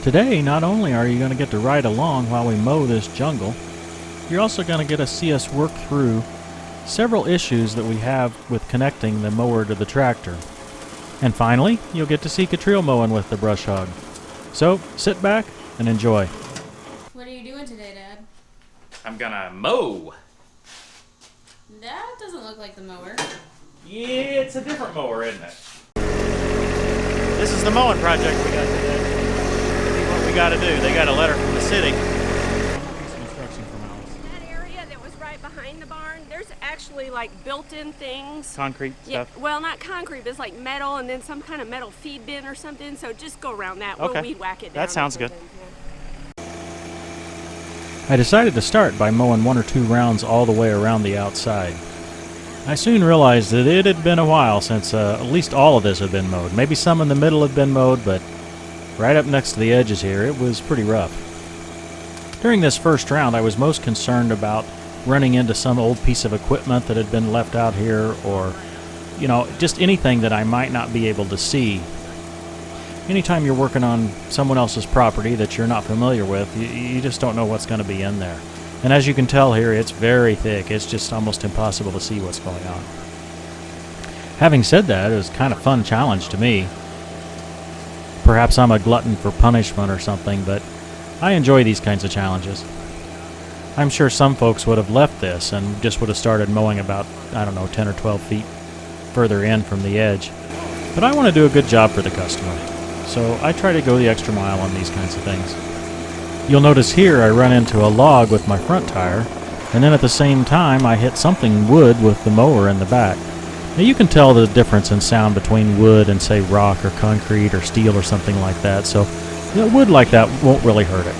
Today, not only are you going to get to ride along while we mow this jungle, you're also going to get to see us work through several issues that we have with connecting the mower to the tractor. And finally, you'll get to see Kutter mowing with the brush hog. So, sit back and enjoy. What are you doing today, Dad? I'm gonna mow. That doesn't look like the mower. Yeah, it's a different mower, isn't it? This is the mowing project we got today. See what we gotta do. They got a letter from the city. That area that was right behind the barn, there's actually like built-in things. Concrete Yeah, stuff? well, not concrete, but it's like metal and then some kind of metal feed bin or something. So just go around that. Okay. We'll weed whack it down. That sounds good. Yeah. I decided to start by mowing 1 or 2 rounds all the way around the outside. I soon realized that it had been a while since at least all of this had been mowed. Maybe some in the middle had been mowed, but right up next to the edges here, it was pretty rough. During this first round, I was most concerned about running into some old piece of equipment that had been left out here, or, you know, just anything that I might not be able to see. Anytime you're working on someone else's property that you're not familiar with, you just don't know what's going to be in there. And as you can tell here, it's very thick. It's just almost impossible to see what's going on. Having said that, it was kind of a fun challenge to me. Perhaps I'm a glutton for punishment or something, but I enjoy these kinds of challenges. I'm sure some folks would have left this and just would have started mowing about, 10 or 12 feet further in from the edge. But I want to do a good job for the customer, so I try to go the extra mile on these kinds of things. You'll notice here I run into a log with my front tire, and then at the same time I hit something wood with the mower in the back. Now you can tell the difference in sound between wood and, say, rock or concrete or steel or something like that, so wood like that won't really hurt it.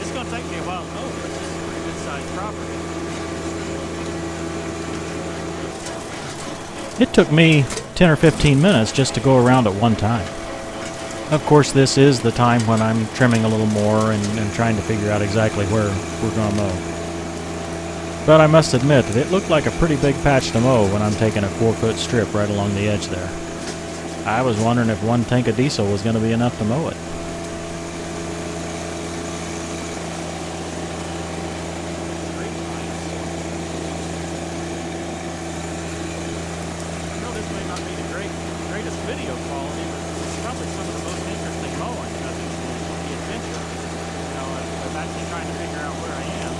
It's gonna take me a while to mow, but this is a pretty good sized property. It took me 10 or 15 minutes just to go around at one time. Of course, this is the time when I'm trimming a little more and trying to figure out exactly where we're going to mow. But I must admit that it looked like a pretty big patch to mow when I'm taking a 4-foot strip right along the edge there. I was wondering if 1 tank of diesel was going to be enough to mow it. Video quality, but it's probably some of the most interesting mowing because it's the adventure. You know, I'm actually trying to figure out where I am,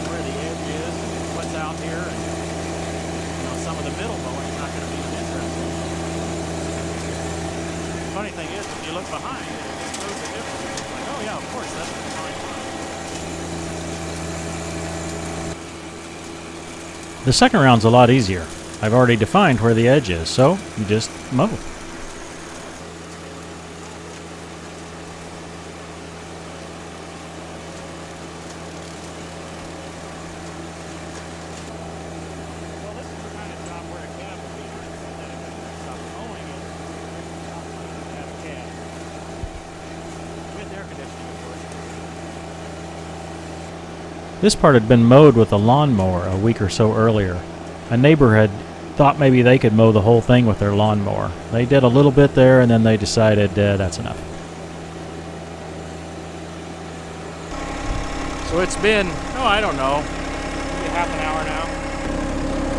where the edge is, and what's out here, and some of the middle mowing is not going to be as interesting. The funny thing is, if you look behind, it's totally different. It's like, oh yeah, of course, that's the fine line. The second round's a lot easier. I've already defined where the edge is, so you just mow. This part had been mowed with a lawnmower a week or so earlier. A neighbor had thought maybe they could mow the whole thing with their lawnmower. They did a little bit there, and then they decided that's enough. So it's been, I don't know, maybe half an hour now.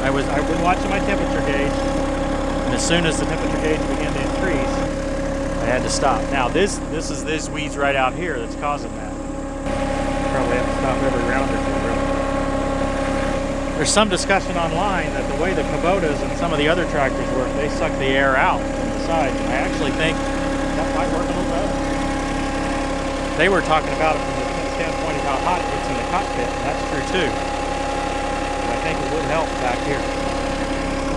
I've been watching my temperature gauge, and as soon as the temperature gauge began to increase, I had to stop. Now this is these weeds right out here that's causing that. Probably have to stop every round or two, really. There's some discussion online that the way the Kubotas and some of the other tractors work, they suck the air out from the sides. I actually think that might work a little better. They were talking about it from the standpoint of how hot it gets in the cockpit, and that's true too. But I think it would help back here.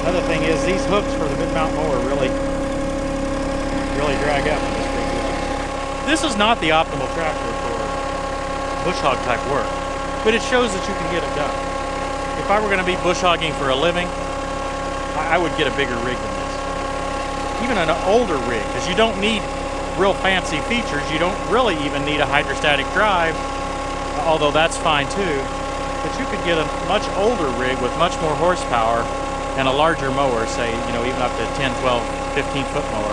Another thing is these hooks for the mid-mount mower really drag up in this big wheel. This is not the optimal tractor for bush hog type work, but it shows that you can get it done. If I were going to be bush hogging for a living, I would get a bigger rig than this. Even an older rig, because you don't need real fancy features. You don't really even need a hydrostatic drive, although that's fine too. But you could get a much older rig with much more horsepower and a larger mower, say, you know, even up to 10, 12, 15-foot mower,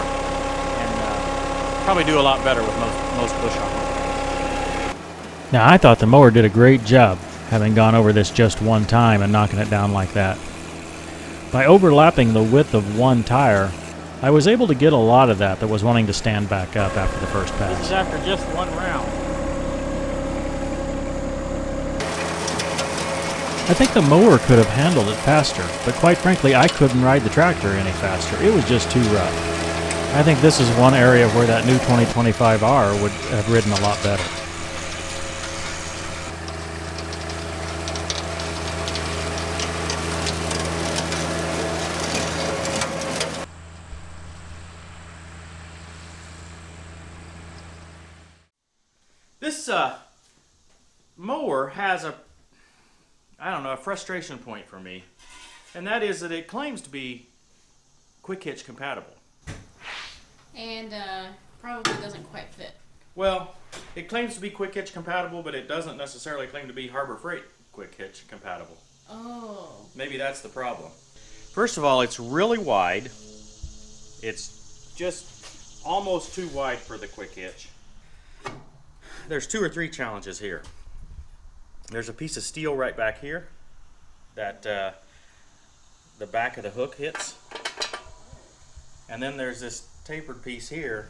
and probably do a lot better with most bush hogging. Now, I thought the mower did a great job, having gone over this just one time and knocking it down like that. By overlapping the width of one tire, I was able to get a lot of that was wanting to stand back up after the first pass. This is after just one round. I think the mower could have handled it faster, but quite frankly, I couldn't ride the tractor any faster. It was just too rough. I think this is one area where that new 2025R would have ridden a lot better. This mower has a frustration point for me, and that is that it claims to be quick hitch compatible. And probably doesn't quite fit. Well, it claims to be quick hitch compatible, but it doesn't necessarily claim to be Harbor Freight quick hitch compatible. Oh. Maybe that's the problem. First of all, it's really wide. It's just almost too wide for the quick hitch. There's 2 or 3 challenges here. There's a piece of steel right back here that the back of the hook hits. And then there's this tapered piece here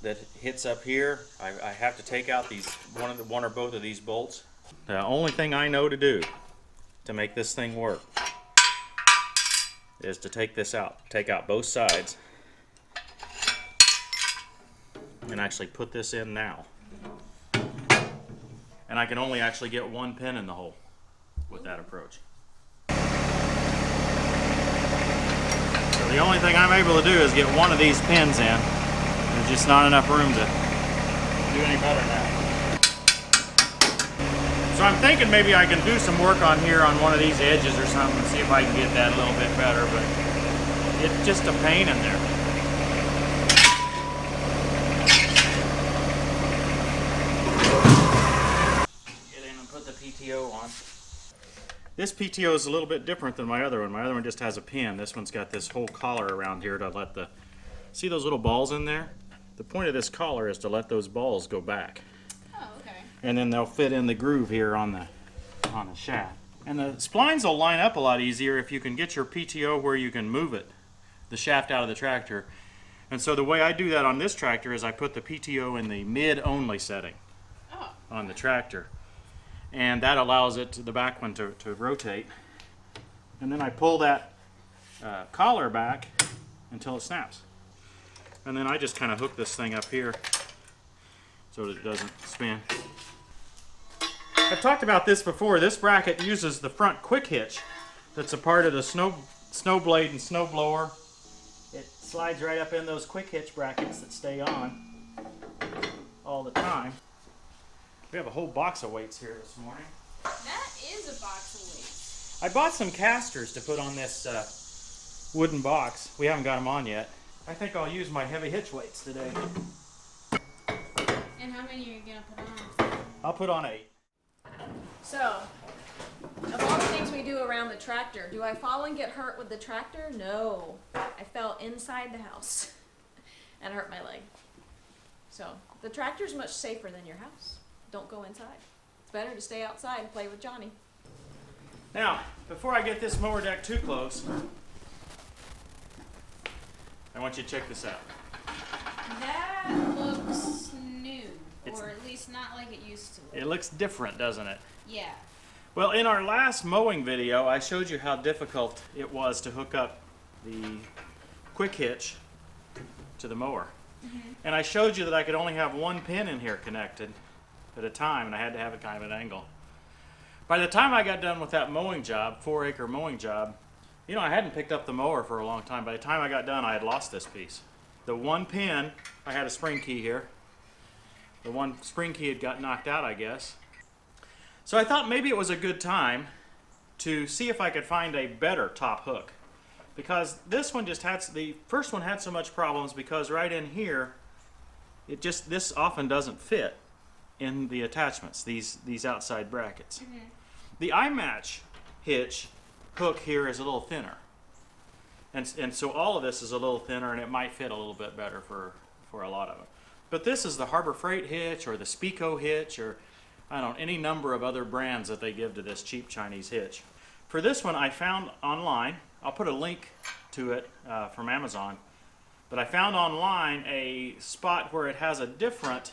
that hits up here. I have to take out these one or both of these bolts. The only thing I know to do to make this thing work is to take this out. Take out both sides and actually put this in now. And I can only actually get one pin in the hole with that approach. So the only thing I'm able to do is get one of these pins in. There's just not enough room to do any better than that. So I'm thinking maybe I can do some work on here on one of these edges or something and see if I can get that a little bit better, but it's just a pain in there. PTO on. This PTO is a little bit different than my other one. My other one just has a pin. This one's got this whole collar around here to let see those little balls in there? The point of this collar is to let those balls go back. Oh, okay. And then they'll fit in the groove here on the shaft. And the splines will line up a lot easier if you can get your PTO where you can move the shaft out of the tractor. And so the way I do that on this tractor is I put the PTO in the mid-only setting on the tractor. And that allows the back one to rotate. And then I pull that collar back until it snaps. And then I just kind of hook this thing up here so that it doesn't spin. I've talked about this before. This bracket uses the front quick hitch that's a part of the snow blade and snow blower. It slides right up in those quick hitch brackets that stay on all the time. We have a whole box of weights here this morning. That is a box of weights. I bought some casters to put on this wooden box. We haven't got them on yet. I think I'll use my heavy hitch weights today. And how many are you going to put on? I'll put on 8. So, of all the things we do around the tractor, do I fall and get hurt with the tractor? No. I fell inside the house and hurt my leg. So, the tractor's much safer than your house. Don't go inside. It's better to stay outside and play with Johnny. Now, before I get this mower deck too close, I want you to check this out. That looks new, or at least not like it used to look. It looks different, doesn't it? Yeah. Well, in our last mowing video, I showed you how difficult it was to hook up the quick hitch to the mower. And I showed you that I could only have one pin in here connected at a time, and I had to have it kind of at an angle. By the time I got done with that mowing job, 4-acre mowing job, you know, I hadn't picked up the mower for a long time. By the time I got done, I had lost this piece. The one pin, I had a spring key here. The one spring key had got knocked out, I guess. So I thought maybe it was a good time to see if I could find a better top hook. Because this one just had, the first one had so much problems because right in here, this often doesn't fit in the attachments, these outside brackets. The iMatch hitch hook here is a little thinner. And so all of this is a little thinner, and it might fit a little bit better for a lot of them. But this is the Harbor Freight hitch or the Spico hitch, or I don't know, any number of other brands that they give to this cheap Chinese hitch. For this one I found online, I'll put a link to it from Amazon, but I found online a spot where it has a different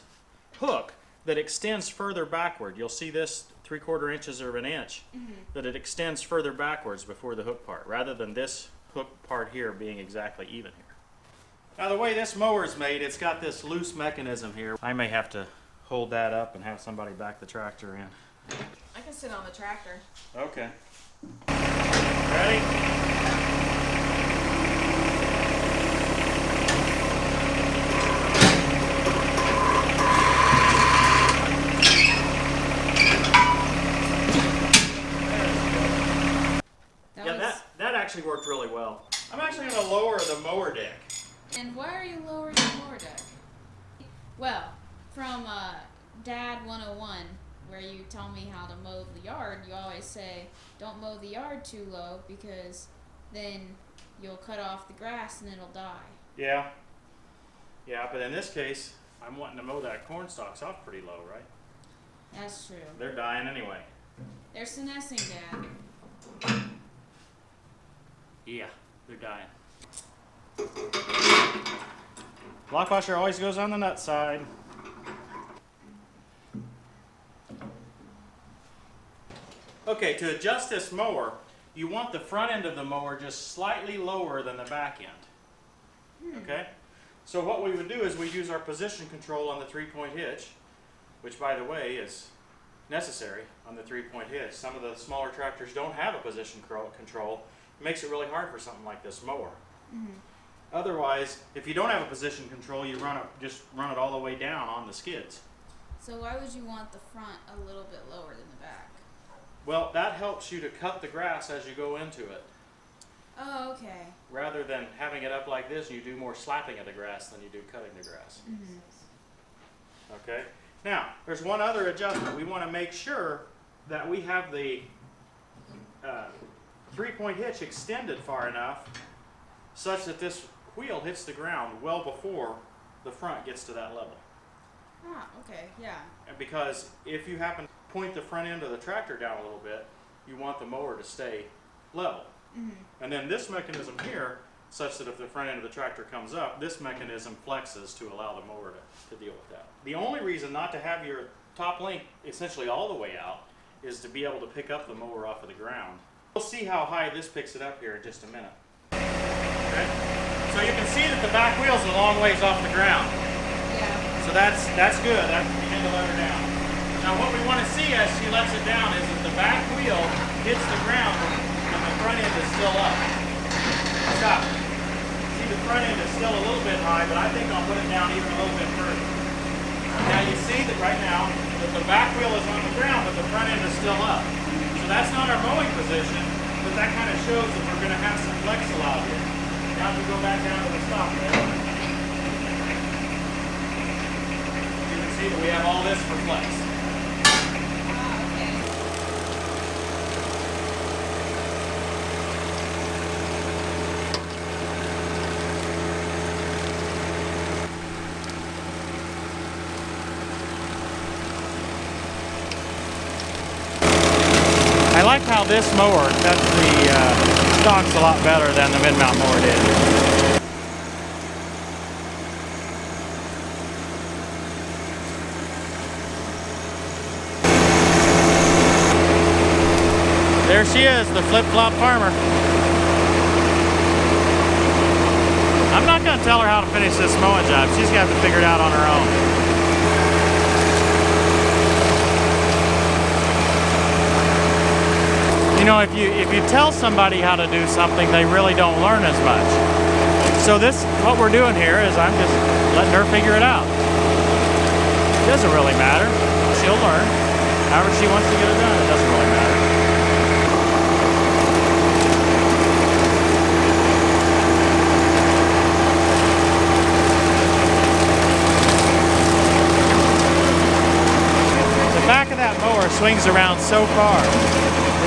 hook that extends further backward. You'll see this 3/4 inches of an inch, that it extends further backwards before the hook part, rather than this hook part here being exactly even here. Now the way this mower is made, it's got this loose mechanism here. I may have to hold that up and have somebody back the tractor in. I can sit on the tractor. Okay. Ready? That actually worked really well. I'm actually going to lower the mower deck. And why are you lowering the mower deck? Well, from Dad 101, where you tell me how to mow the yard, you always say, don't mow the yard too low because then you'll cut off the grass and it'll die. Yeah. Yeah, but in this case, I'm wanting to mow that corn stalks off pretty low, right? That's true. They're dying anyway. They're senescing, Dad. Yeah, they're dying. Lock washer always goes on the nut side. Okay, to adjust this mower, you want the front end of the mower just slightly lower than the back end. Okay? So what we would do is we use our position control on the 3-point hitch, which by the way is necessary on the 3-point hitch. Some of the smaller tractors don't have a position control. It makes it really hard for something like this mower. Otherwise, if you don't have a position control, you just run it all the way down on the skids. So why would you want the front a little bit lower than the back? Well, that helps you to cut the grass as you go into it. Oh, okay. Rather than having it up like this, you do more slapping of the grass than you do cutting the grass. Okay? Now, there's one other adjustment. We want to make sure that we have the 3-point hitch extended far enough such that this wheel hits the ground well before the front gets to that level. Ah, okay, yeah. And because if you happen to point the front end of the tractor down a little bit, you want the mower to stay level. And then this mechanism here, such that if the front end of the tractor comes up, this mechanism flexes to allow the mower to deal with that. The only reason not to have your top link essentially all the way out is to be able to pick up the mower off of the ground. We'll see how high this picks it up here in just a minute. Okay? So you can see that the back wheel's a long ways off the ground. Yeah. So that's good. That's begin to let her down. Now what we want to see as she lets it down is that the back wheel hits the ground and the front end is still up. Stop. See, the front end is still a little bit high, but I think I'll put it down even a little bit further. Now you see that right now that the back wheel is on the ground, but the front end is still up. So that's not our mowing position, but that kind of shows that we're going to have some flex allowed here. Now if we go back down to the stop rail, you can see that we have all this for flex. I like how this mower cuts the stalks a lot better than the mid-mount mower did. There she is, the flip-flop farmer. I'm not going to tell her how to finish this mowing job. She's got to figure it out on her own. You know, if you tell somebody how to do something, they really don't learn as much. So what we're doing here is I'm just letting her figure it out. It doesn't really matter. She'll learn. However she wants to get it done, it doesn't really matter. The back of that mower swings around so far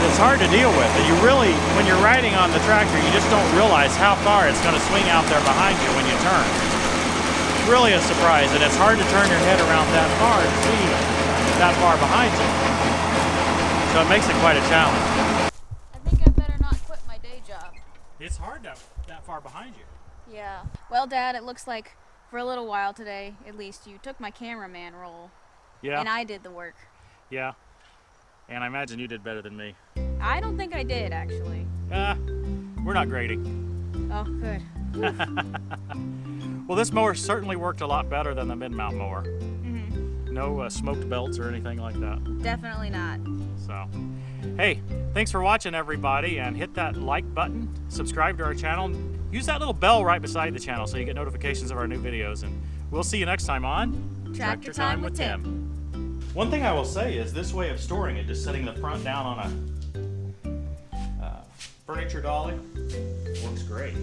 that It's hard to deal with. And you really, when you're riding on the tractor, you just don't realize how far it's going to swing out there behind you when you turn. It's really a surprise, and it's hard to turn your head around that far to see that far behind you. So it makes it quite a challenge. I think I better not quit my day job. It's hard that far behind you. Yeah. Well, Dad, it looks like for a little while today, at least, you took my cameraman role. Yeah. And I did the work. Yeah. And I imagine you did better than me. I don't think I did, actually. We're not grading. Oh, good. Well, this mower certainly worked a lot better than the mid-mount mower. Mm-hmm. No smoked belts or anything like that. Definitely not. So, hey, thanks for watching, everybody, and hit that like button, subscribe to our channel, use that little bell right beside the channel so you get notifications of our new videos, and we'll see you next time on Tractor Time with Tim. One thing I will say is this way of storing it, just setting the front down on a furniture dolly, works great.